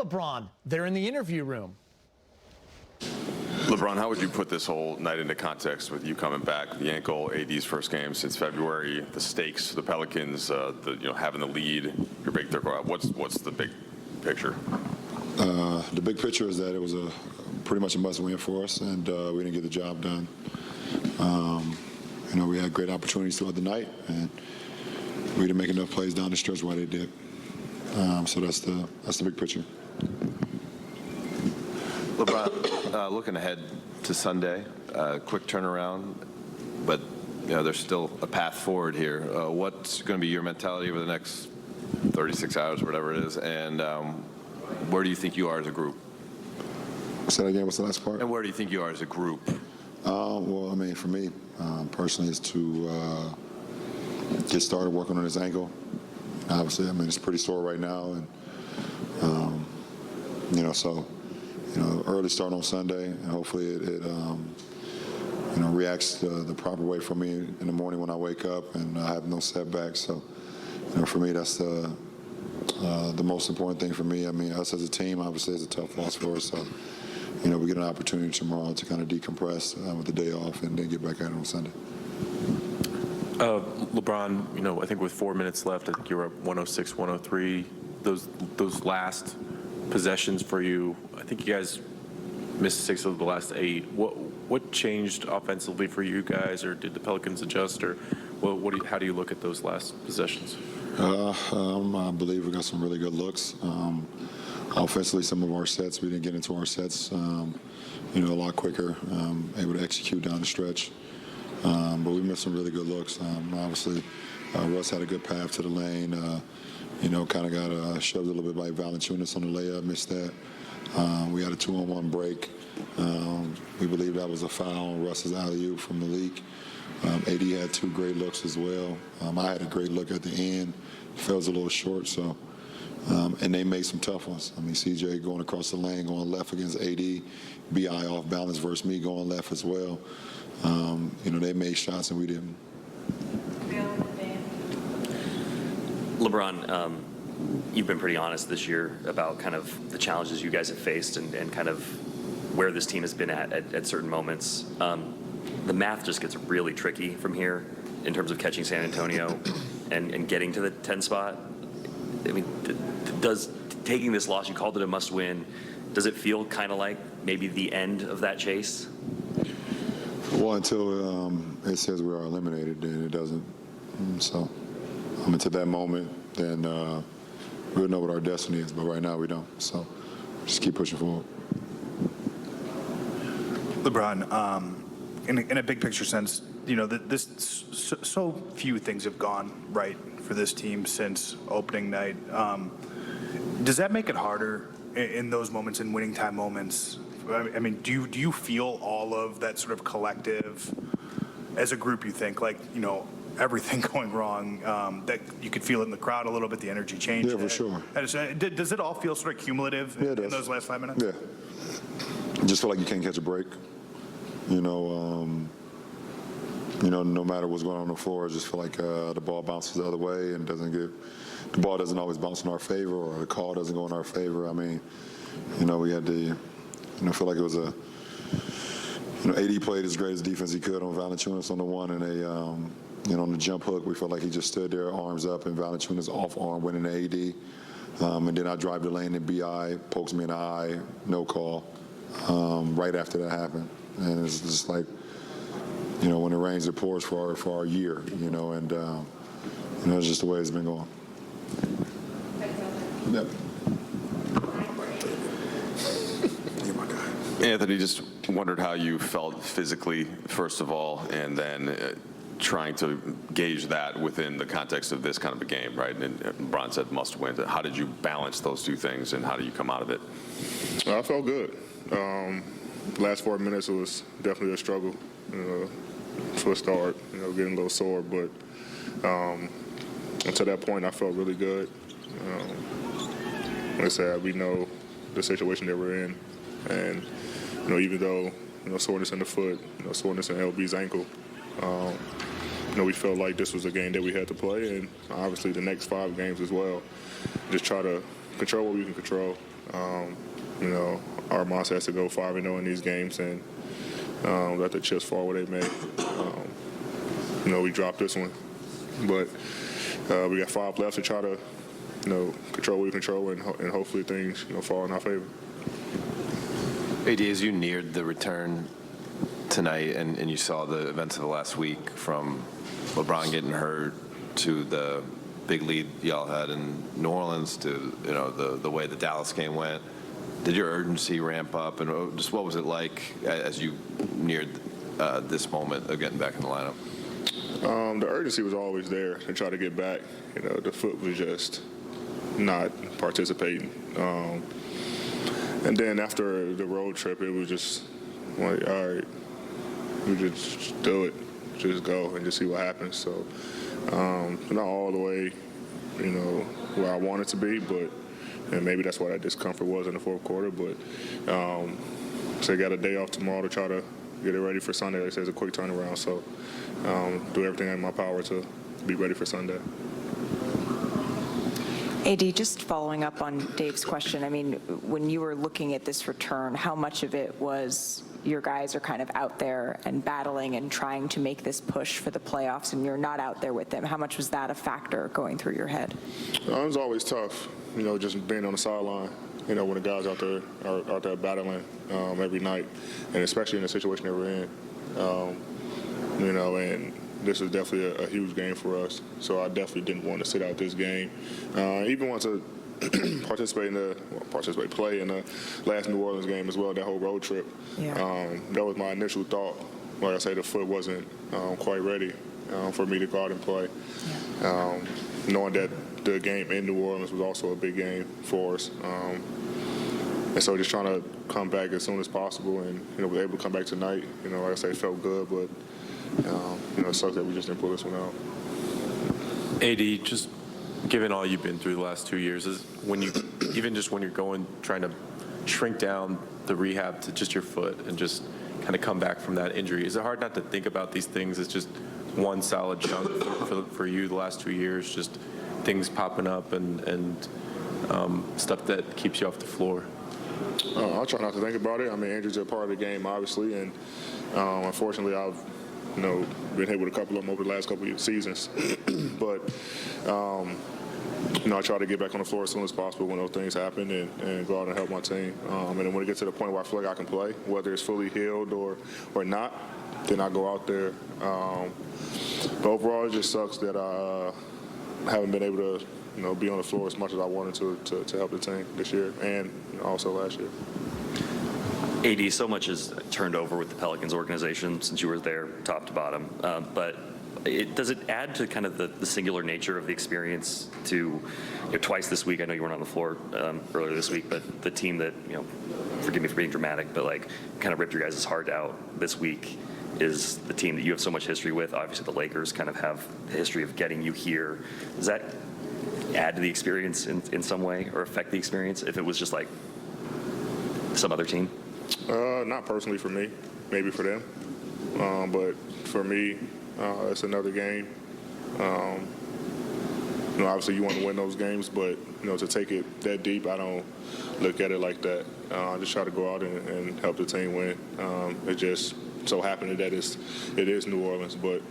LeBron. They're in the interview room. LeBron, how would you put this whole night into context with you coming back, the ankle, AD's first game since February, the stakes, the Pelicans, having the lead, your big third quarter? What's the big picture? The big picture is that it was pretty much a must-win for us, and we didn't get the job done. We had great opportunities throughout the night, and we didn't make enough plays down the stretch while they did. So that's the big picture. LeBron, looking ahead to Sunday, quick turnaround, but there's still a path forward here. What's going to be your mentality over the next 36 hours, whatever it is, and where do you think you are as a group? Say that again. What's the last part? And where do you think you are as a group? Well, I mean, for me, personally, is to get started working on his ankle. Obviously, I mean, it's pretty sore right now, and early start on Sunday, and hopefully it reacts the proper way for me in the morning when I wake up, and I have no setbacks. So, for me, that's the most important thing for me. I mean, us as a team, obviously, is a tough loss for us. So, we get an opportunity tomorrow to kind of decompress with the day off and then get back at it on Sunday. LeBron, I think with 4 minutes left, I think you were up 106, 103. Those last possessions for you, I think you guys missed 6 of the last 8. What changed offensively for you guys, or did the Pelicans adjust, or how do you look at those last possessions? I believe we got some really good looks. Offensively, some of our sets, we didn't get into our sets, a lot quicker, able to execute down the stretch. But we missed some really good looks. Obviously, Russ had a good path to the lane. Kind of got shoved a little bit by Valanciunas on the layup, missed that. We had a 2-on-1 break. We believe that was a foul on Russ's alley-oop from the leak. AD had 2 great looks as well. I had a great look at the end. Fell a little short, so. And they made some tough ones. I mean, CJ going across the lane, going left against AD, BI off balance versus me going left as well. They made shots and we didn't. LeBron, you've been pretty honest this year about kind of the challenges you guys have faced and kind of where this team has been at certain moments. The math just gets really tricky from here in terms of catching San Antonio and getting to the 10 spot. I mean, does taking this loss, you called it a must-win, does it feel kind of like maybe the end of that chase? Well, until it says we are eliminated, then it doesn't. So, to that moment, then we'll know what our destiny is. But right now, we don't. So, just keep pushing forward. LeBron, in a big picture sense, so few things have gone right for this team since opening night. Does that make it harder in those moments, in winning time moments? I mean, do you feel all of that sort of collective as a group? You think everything going wrong, that you could feel it in the crowd a little bit, the energy change? Yeah, for sure. Does it all feel sort of cumulative in those last 5 minutes? Yeah. You just feel like you can't catch a break. No matter what's going on the floor, I just feel like the ball bounces the other way and the ball doesn't always bounce in our favor, or the call doesn't go in our favor. I mean, we had to, feel like it was AD played his greatest defense he could on Valanciunas on the one, and on the jump hook, we felt like he just stood there, arms up, and Valanciunas off arm winning the AD. And then I drive the lane and BI pokes me in the eye, no call, right after that happened. And it's just like, when it rains, it pours for our year, and it's just the way it's been going. Yep. Anthony, just wondered how you felt physically, first of all, and then trying to gauge that within the context of this kind of a game, right? And LeBron said must win. How did you balance those 2 things, and how do you come out of it? I felt good. Last 4 minutes was definitely a struggle for a start, getting a little sore, but until that point, I felt really good. Like I said, we know the situation that we're in, and even though soreness in the foot, soreness in LB's ankle, we felt like this was a game that we had to play, and obviously the next 5 games as well. Just try to control what we can control, You know, our mindset has to go 5-0 in these games and let the chips fall where they may. You know, we dropped this one, but we got 5 left to try to, you know, control what we control and hopefully things, you know, fall in our favor. AD, as you neared the return tonight and you saw the events of the last week, from LeBron getting hurt to the big lead y'all had in New Orleans to, you know, the way the Dallas game went, did your urgency ramp up, and just what was it like as you neared this moment of getting back in the lineup? The urgency was always there to try to get back. You know, the foot was just not participating. And then after the road trip, it was just like, all right, we just do it, just go and just see what happens. So not all the way, you know, where I wanted to be, but and maybe that's why that discomfort was in the fourth quarter. But so I got a day off tomorrow to try to get it ready for Sunday. Like I said, it's a quick turnaround, so do everything in my power to be ready for Sunday. AD, just following up on Dave's question, I mean, when you were looking at this return, how much of it was your guys are kind of out there and battling and trying to make this push for the playoffs, and you're not out there with them? How much was that a factor going through your head? It was always tough, you know, just being on the sideline. You know, when the guys are out there battling every night, and especially in the situation that we're in. You know, and this is definitely a huge game for us. So I definitely didn't want to sit out this game. Even want to play in the last New Orleans game as well, that whole road trip. Yeah. That was my initial thought. Like I say, the foot wasn't quite ready for me to go out and play. Yeah. Knowing that the game in New Orleans was also a big game for us. And so just trying to come back as soon as possible, and, you know, was able to come back tonight. You know, like I say, it felt good, but, you know, it sucks that we just didn't pull this one out. AD, just given all you've been through the last 2 years, is when you, even just when you're trying to shrink down the rehab to just your foot and just kind of come back from that injury, is it hard not to think about these things as just one solid chunk for you the last 2 years, just things popping up and stuff that keeps you off the floor? I'll try not to think about it. I mean, injuries are part of the game, obviously, and unfortunately, I've, you know, been hit with a couple of them over the last couple of seasons. But you know, I try to get back on the floor as soon as possible when those things happen, and go out and help my team. And then when it gets to the point where I feel like I can play, whether it's fully healed or not, then I go out there. But overall, it just sucks that I haven't been able to, you know, be on the floor as much as I wanted to help the team this year, and, you know, also last year. AD, so much has turned over with the Pelicans organization since you were there, top to bottom. But does it add to kind of the singular nature of the experience to, you know, twice this week? I know you weren't on the floor earlier this week, but the team that, you know, forgive me for being dramatic, but like kind of ripped your guys' heart out this week is the team that you have so much history with. Obviously, the Lakers kind of have the history of getting you here. Does that add to the experience in some way, or affect the experience if it was just like some other team? Not personally for me, maybe for them. But for me, it's another game. You know, obviously you want to win those games, but, you know, to take it that deep, I don't look at it like that. I just try to go out and help the team win. It just so happened that it is New Orleans, but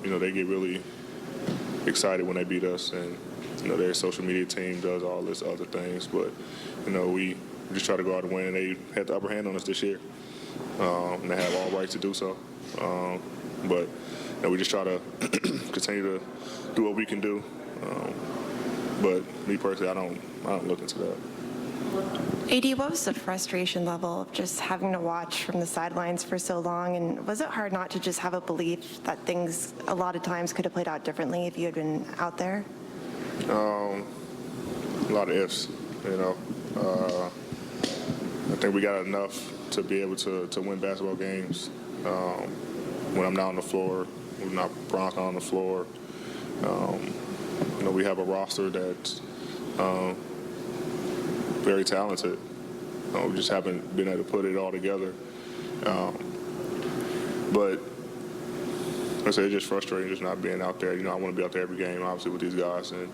you know, they get really excited when they beat us, and, you know, their social media team does all this other things, but, you know, we just try to go out and win, and they had the upper hand on us this year, and they have all right to do so. But, you know, we just try to continue to do what we can do. But me personally, I don't look into that. AD, what was the frustration level of just having to watch from the sidelines for so long? And was it hard not to just have a belief that things a lot of times could have played out differently if you had been out there? A lot of ifs, you know. I think we got enough to be able to win basketball games when I'm not on the floor, when Bron's not on the floor. You know, we have a roster that's very talented. We just haven't been able to put it all together. But I say it's just frustrating just not being out there. You know, I want to be out there every game, obviously, with these guys. And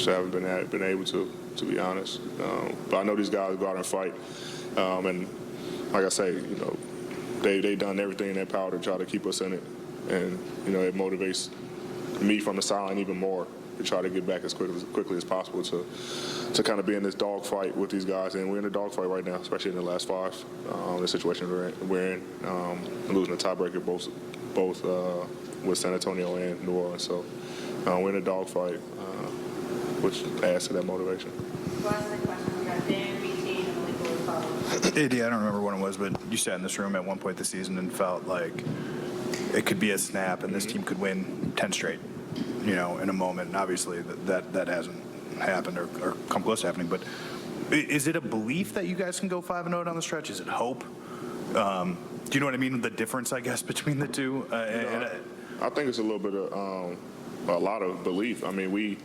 just haven't been able to be honest. But I know these guys go out and fight, and like I say, they've done everything in their power to try to keep us in it, and it motivates me from the sideline even more to try to get back as quickly as possible to kind of be in this dogfight with these guys. And we're in a dogfight right now, especially in the last five. The situation we're in, losing a tiebreaker both with San Antonio and New Orleans. So we're in a dogfight, which adds to that motivation. AD, I don't remember when it was, but you sat in this room at one point this season and felt like it could be a snap and this team could win 10 straight, in a moment. And obviously that hasn't happened or come close to happening. But is it a belief that you guys can go 5-0 down the stretch? Is it hope? Do you know what I mean? The difference, I guess, between the two? I think it's a little bit of a lot of belief. I mean, we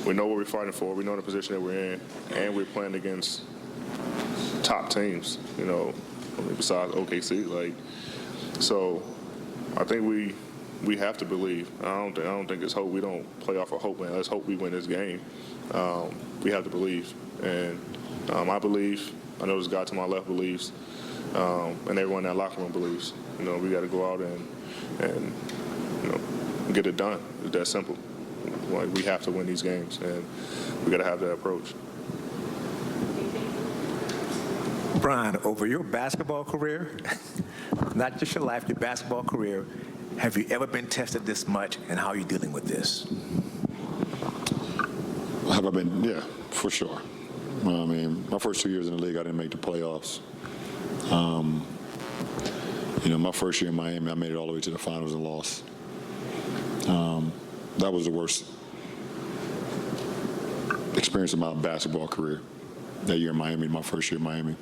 know what we're fighting for. We know the position that we're in, and we're playing against top teams. Besides OKC, so I think we have to believe. I don't think it's hope. We don't play off of hope, man. Let's hope we win this game. We have to believe, and I believe. I know this guy to my left believes, and everyone in that locker room believes. We got to go out and get it done. It's that simple. We have to win these games, and we got to have that approach. Brian, over your basketball career, not just your life, your basketball career, have you ever been tested this much, and how are you dealing with this? Have I been? Yeah, for sure. I mean, my first 2 years in the league, I didn't make the playoffs. My first year in Miami, I made it all the way to the finals and lost. That was the worst experience of my basketball career. That year in Miami, my first year in Miami.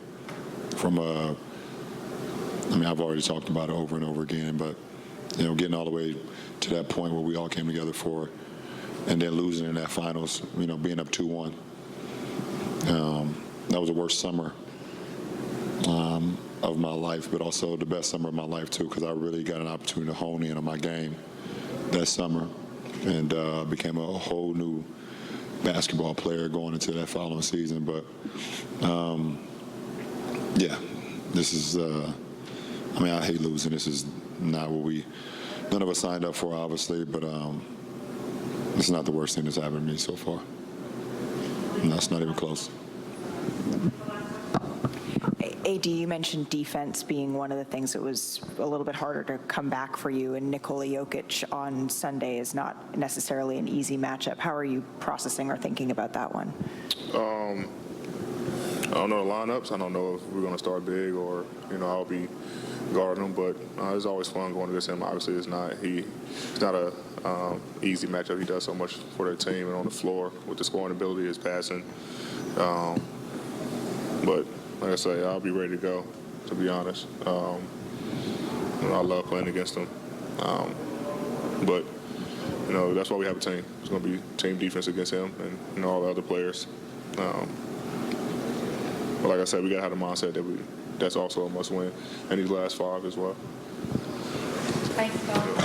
I've already talked about it over and over again, but getting all the way to that point where we all came together for, and then losing in that finals, being up 2-1. That was the worst summer of my life, but also the best summer of my life too, because I really got an opportunity to hone in on my game that summer, and became a whole new basketball player going into that following season. But this is. I hate losing. This is not what none of us signed up for, obviously, but it's not the worst thing that's happened to me so far. And that's not even close. AD, you mentioned defense being one of the things that was a little bit harder to come back for you, and Nikola Jokic on Sunday is not necessarily an easy matchup. How are you processing or thinking about that one? I don't know the lineups. I don't know if we're going to start big or, I'll be guarding him. But it's always fun going against him. Obviously, it's not a easy matchup. He does so much for their team and on the floor with the scoring ability, his passing. But like I say, I'll be ready to go, to be honest. I love playing against him. But, that's why we have a team. It's going to be team defense against him and all the other players. But like I said, we got to have the mindset that's also a must-win in these last five as well. Thanks, Bob.